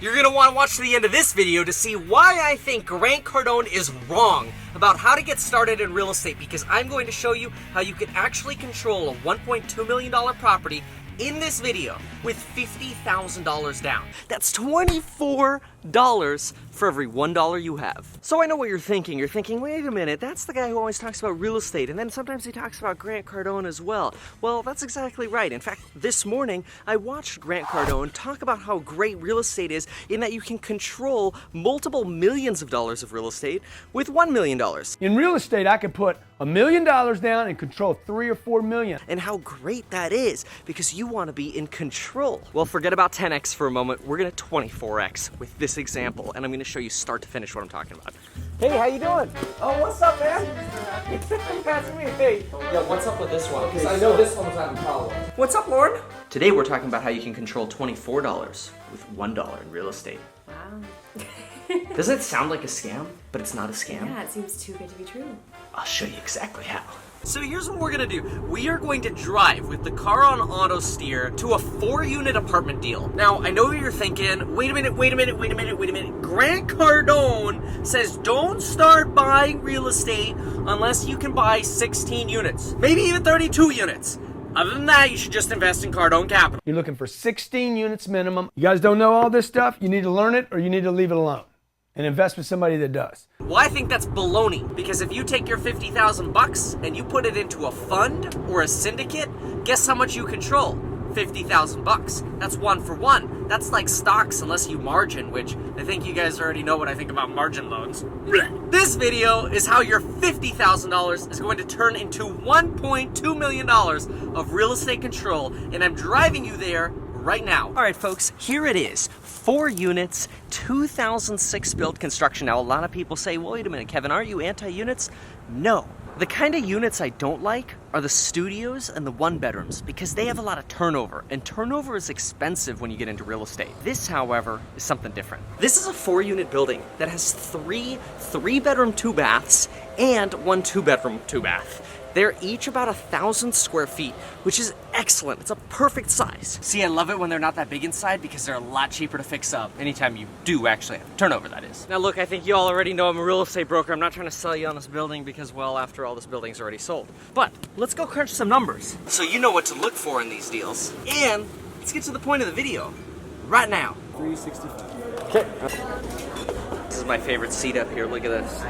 You're gonna wanna watch to the end of this video to see why I think Grant Cardone is wrong about how to get started in real estate, because I'm going to show you how you can actually control a $1.2 million property in this video with $50,000 down. That's $24 for every $1 you have. So I know what you're thinking. You're thinking, wait a minute, that's the guy who always talks about real estate, and then sometimes he talks about Grant Cardone as well. Well, that's exactly right. In fact, this morning, I watched Grant Cardone talk about how great real estate is in that you can control multiple millions of dollars of real estate with $1 million. In real estate, I can put $1 million down and control 3 or 4 million. And how great that is, because you want to be in control. Well, forget about 10x for a moment. We're gonna 24x with this example, and I'm gonna show you start to finish what I'm talking about. Hey, how you doing? Oh, what's up, man? That's me. Hey. Yeah, what's up with this one? Because I know this one was having problems. What's up, Lauren? Today we're talking about how you can control $24 with $1 in real estate. Wow. Doesn't it sound like a scam? But it's not a scam. Yeah, it seems too good to be true. I'll show you exactly how. So here's what we're gonna do. We are going to drive with the car on auto steer to a 4-unit apartment deal. Now, I know you're thinking, wait a minute. Grant Cardone says don't start buying real estate unless you can buy 16 units, maybe even 32 units. Other than that, you should just invest in Cardone Capital. You're looking for 16 units minimum. You guys don't know all this stuff? You need to learn it or you need to leave it alone and invest with somebody that does. Well, I think that's baloney, because if you take your $50,000 and you put it into a fund or a syndicate, guess how much you control? $50,000. That's 1 for 1. That's like stocks unless you margin, which I think you guys already know what I think about margin loans. This video is how your $50,000 is going to turn into $1.2 million of real estate control, and I'm driving you there right now. All right, folks, here it is. 4 units, 2006 built construction. Now, a lot of people say, well, wait a minute, Kevin, aren't you anti-units? No. The kind of units I don't like are the studios and the 1-bedrooms, because they have a lot of turnover, and turnover is expensive when you get into real estate. This, however, is something different. This is a 4-unit building that has 3 3-bedroom 2 baths and 1 2-bedroom 2 bath. They're each about 1,000 square feet, which is excellent. It's a perfect size. See, I love it when they're not that big inside because they're a lot cheaper to fix up anytime you do actually have turnover, that is. Now look, I think you all already know I'm a real estate broker. I'm not trying to sell you on this building because, well, after all, this building's already sold. But let's go crunch some numbers so you know what to look for in these deals. And let's get to the point of the video right now. 365. Okay. This is my favorite seat up here. Look at this.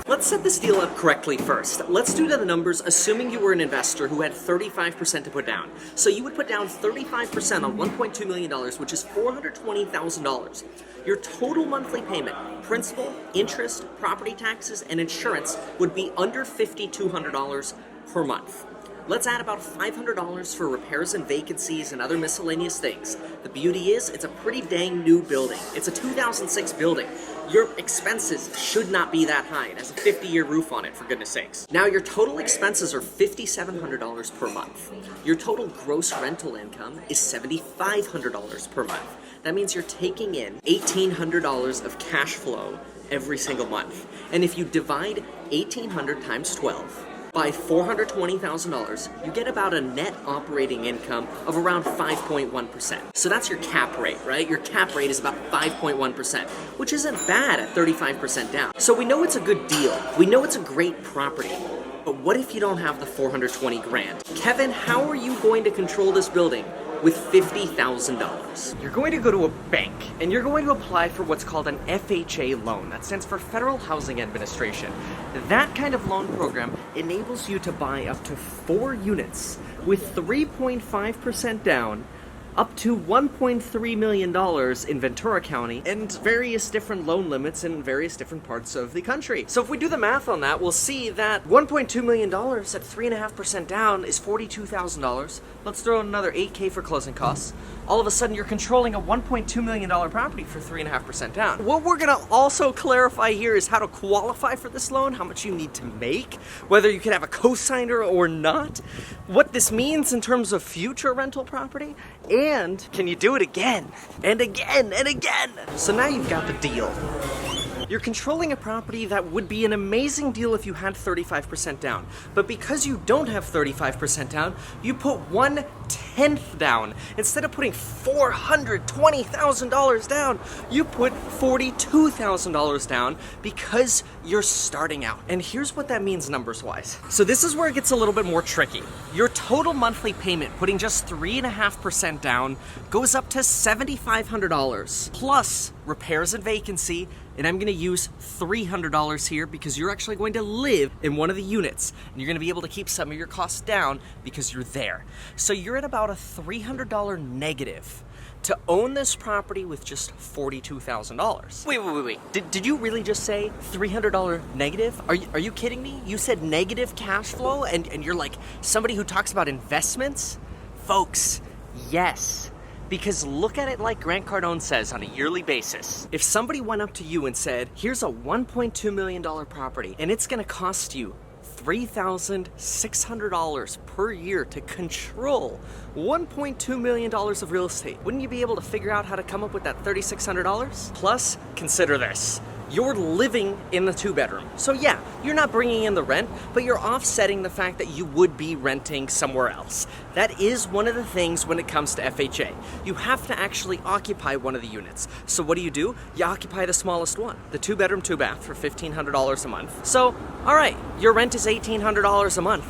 Let's set this deal up correctly first. Let's do the numbers assuming you were an investor who had 35% to put down. So you would put down 35% on $1.2 million, which is $420,000. Your total monthly payment, principal, interest, property taxes, and insurance would be under $5,200 per month. Let's add about $500 for repairs and vacancies and other miscellaneous things. The beauty is, it's a pretty dang new building. It's a 2006 building. Your expenses should not be that high. It has a 50-year roof on it, for goodness sakes. Now, your total expenses are $5,700 per month. Your total gross rental income is $7,500 per month. That means you're taking in $1,800 of cash flow every single month. And if you divide 1,800 times 12, by $420,000, you get about a net operating income of around 5.1%. So that's your cap rate, right? Your cap rate is about 5.1%, which isn't bad at 35% down. So we know it's a good deal. We know it's a great property. But what if you don't have the 420 grand? Kevin, how are you going to control this building with $50,000? You're going to go to a bank and you're going to apply for what's called an FHA loan. That stands for Federal Housing Administration. That kind of loan program enables you to buy up to 4 units with 3.5% down, up to $1.3 million in Ventura County, and various different loan limits in various different parts of the country. So if we do the math on that, we'll see that $1.2 million at 3.5% down is $42,000. Let's throw in another $8K for closing costs. All of a sudden, you're controlling a $1.2 million property for 3.5% down. What we're gonna also clarify here is how to qualify for this loan, how much you need to make, whether you can have a cosigner or not, what this means in terms of future rental property, and can you do it again and again and again? So now you've got the deal. You're controlling a property that would be an amazing deal if you had 35% down. But because you don't have 35% down, you put $1 1/10 down. Instead of putting $420,000 down, you put $42,000 down because you're starting out. And here's what that means numbers-wise. So this is where it gets a little bit more tricky. Your total monthly payment, putting just 3.5% down, goes up to $7,500 plus repairs and vacancy. And I'm gonna use $300 here because you're actually going to live in one of the units and you're gonna be able to keep some of your costs down because you're there. So you're at about a $300 negative to own this property with just $42,000. Wait. Did you really just say $300 negative? Are you kidding me? You said negative cash flow and you're like somebody who talks about investments? Folks, yes. Because look at it like Grant Cardone says on a yearly basis. If somebody went up to you and said, here's a $1.2 million property and it's gonna cost you $3,600 per year to control $1.2 million of real estate, wouldn't you be able to figure out how to come up with that $3,600? Plus, consider this. You're living in the 2-bedroom. So yeah, you're not bringing in the rent, but you're offsetting the fact that you would be renting somewhere else. That is one of the things when it comes to FHA. You have to actually occupy one of the units. So what do? You occupy the smallest one, the 2-bedroom, 2-bath for $1,500 a month. So, all right, your rent is $1,800 a month,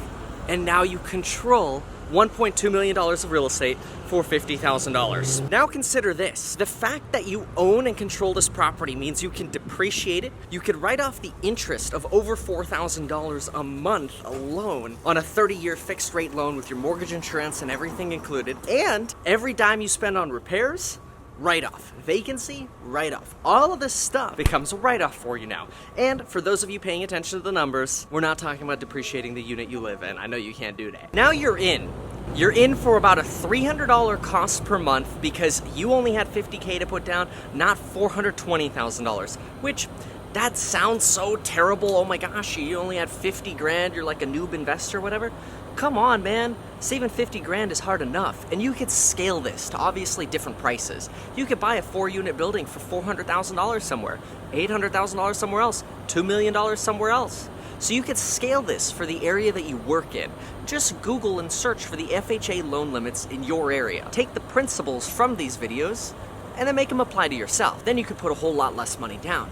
and now you control $1.2 million of real estate for $50,000. Now consider this. The fact that you own and control this property means you can depreciate it. You could write off the interest of over $4,000 a month alone on a 30-year fixed rate loan with your mortgage insurance and everything included. And every dime you spend on repairs, write-off. Vacancy, write-off. All of this stuff becomes a write-off for you now. And for those of you paying attention to the numbers, we're not talking about depreciating the unit you live in. I know you can't do that. Now you're in. You're in for about a $300 cost per month because you only had $50K to put down, not $420,000, which that sounds so terrible. Oh my gosh, you only had 50 grand. You're like a noob investor, whatever. Come on, man. Saving 50 grand is hard enough. And you could scale this to obviously different prices. You could buy a 4-unit building for $400,000 somewhere, $800,000 somewhere else, $2 million somewhere else. So you could scale this for the area that you work in. Just Google and search for the FHA loan limits in your area. Take the principles from these videos and then make them apply to yourself. Then you could put a whole lot less money down.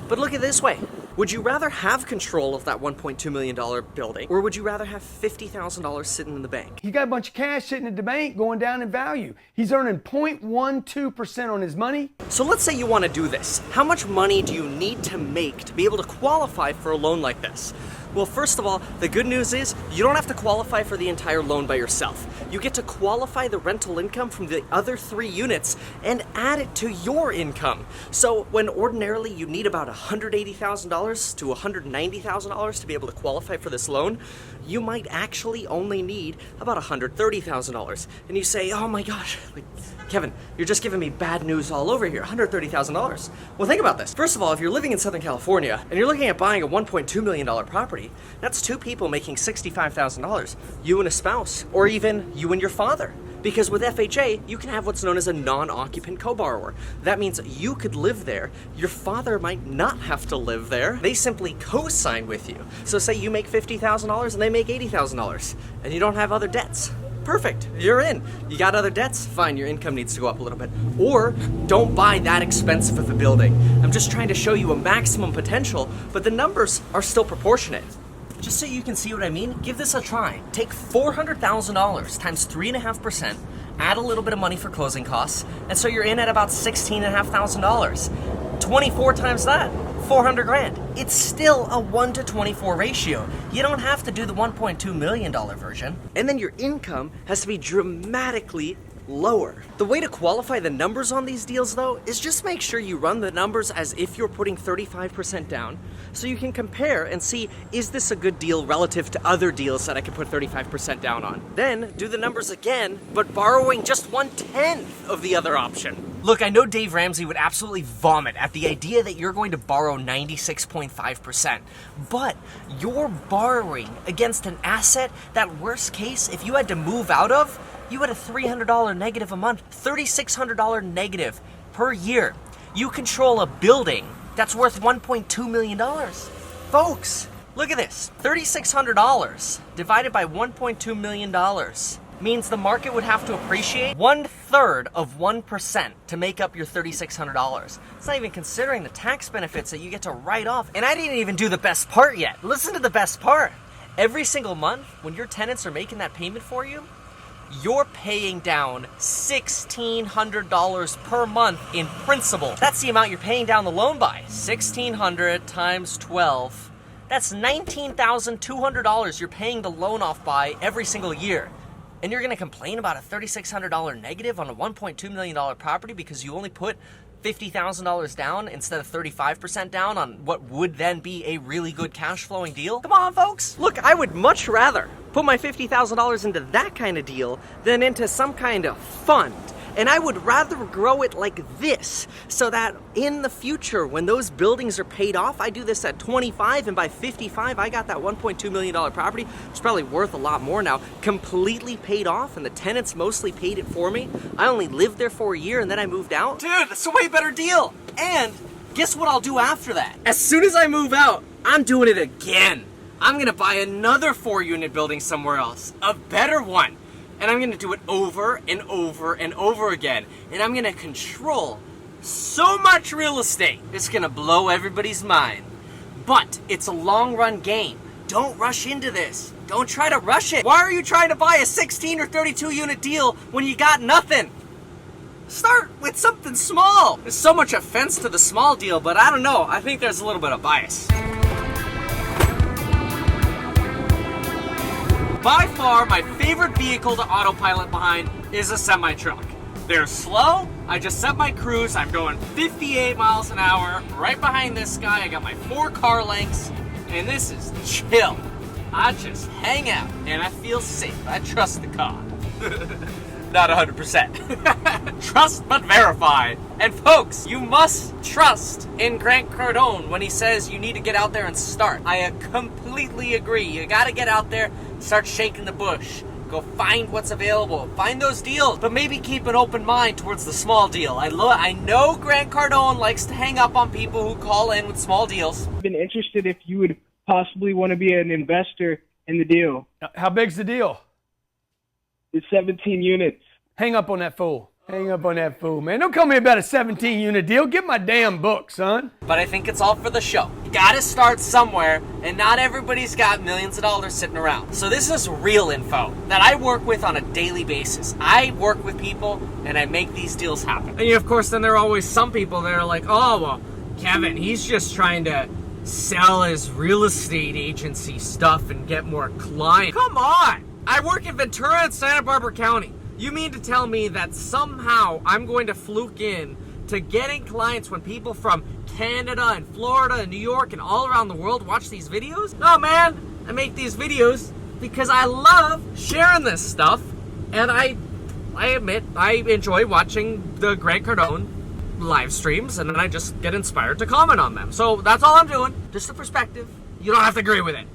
But look at it this way. Would you rather have control of that $1.2 million building, or would you rather have $50,000 sitting in the bank? He's got a bunch of cash sitting at the bank going down in value. He's earning 0.12% on his money. So let's say you want to do this. How much money do you need to make to be able to qualify for a loan like this? Well, first of all, the good news is you don't have to qualify for the entire loan by yourself. You get to qualify the rental income from the other 3 units and add it to your income. So when ordinarily you need about $180,000 to $190,000 to be able to qualify for this loan, you might actually only need about $130,000. And you say, oh my gosh, Kevin, you're just giving me bad news all over here, $130,000. Well, think about this. First of all, if you're living in Southern California and you're looking at buying a $1.2 million property, that's 2 people making $65,000, you and a spouse, or even you and your father. Because with FHA, you can have what's known as a non-occupant co-borrower. That means you could live there. Your father might not have to live there. They simply co-sign with you. So say you make $50,000 and they make $80,000, and you don't have other debts. Perfect, you're in. You got other debts? Fine, your income needs to go up a little bit. Or don't buy that expensive of a building. I'm just trying to show you a maximum potential, but the numbers are still proportionate. Just so you can see what I mean, give this a try. Take $400,000 times 3.5%, add a little bit of money for closing costs, and so you're in at about $16,500. 24 times that, 400 grand. It's still a 1 to 24 ratio. You don't have to do the $1.2 million version. And then your income has to be dramatically lower. The way to qualify the numbers on these deals though is just make sure you run the numbers as if you're putting 35% down so you can compare and see, is this a good deal relative to other deals that I could put 35% down on? Then do the numbers again, but borrowing just 1/10 of the other option. Look, I know Dave Ramsey would absolutely vomit at the idea that you're going to borrow 96.5%, but you're borrowing against an asset that worst case, if you had to move out of, you had a $300 negative a month, $3,600 negative per year. You control a building that's worth $1.2 million. Folks, look at this. $3,600 divided by $1.2 million. means the market would have to appreciate 1/3 of 1% to make up your $3,600. It's not even considering the tax benefits that you get to write off. And I didn't even do the best part yet. Listen to the best part. Every single month, when your tenants are making that payment for you, you're paying down $1,600 per month in principal. That's the amount you're paying down the loan by. $1,600 times 12. That's $19,200 you're paying the loan off by every single year. And you're gonna complain about a $3,600 negative on a $1.2 million property because you only put $50,000 down instead of 35% down on what would then be a really good cash flowing deal? Come on, folks. Look, I would much rather put my $50,000 into that kind of deal than into some kind of fund. And I would rather grow it like this so that in the future, when those buildings are paid off, I do this at 25 and by 55, I got that $1.2 million property. It's probably worth a lot more now, completely paid off, and the tenants mostly paid it for me. I only lived there for a year and then I moved out. Dude, that's a way better deal. And guess what I'll do after that? As soon as I move out, I'm doing it again. I'm gonna buy another 4-unit building somewhere else, a better one. And I'm gonna do it over and over and over again. And I'm gonna control so much real estate. It's gonna blow everybody's mind. But it's a long run game. Don't rush into this. Don't try to rush it. Why are you trying to buy a 16 or 32 unit deal when you got nothing? Start with something small. There's so much offense to the small deal, but I don't know. I think there's a little bit of bias. By far, my favorite vehicle to autopilot behind is a semi-truck. They're slow, I just set my cruise, I'm going 58 miles an hour, right behind this guy, I got my 4 car lengths, and this is chill. I just hang out, and I feel safe. I trust the car. Not 100%. Trust but verify. And folks, you must trust in Grant Cardone when he says you need to get out there and start. I completely agree. You gotta get out there, start shaking the bush. Go find what's available. Find those deals, but maybe keep an open mind towards the small deal. I know Grant Cardone likes to hang up on people who call in with small deals. I've been interested if you would possibly want to be an investor in the deal. How big's the deal? It's 17 units. Hang up on that fool. Hang up on that fool, man. Don't call me about a 17-unit deal. Get my damn book, son. But I think it's all for the show. You gotta start somewhere, and not everybody's got millions of dollars sitting around. So this is real info that I work with on a daily basis. I work with people, and I make these deals happen. And of course, then there are always some people that are like, oh, well, Kevin, he's just trying to sell his real estate agency stuff and get more clients. Come on! I work in Ventura and Santa Barbara County. You mean to tell me that somehow I'm going to fluke in to getting clients when people from Canada and Florida and New York and all around the world watch these videos? No, man, I make these videos because I love sharing this stuff, and I admit I enjoy watching the Grant Cardone live streams, and then I just get inspired to comment on them. So that's all I'm doing, just a perspective. You don't have to agree with it.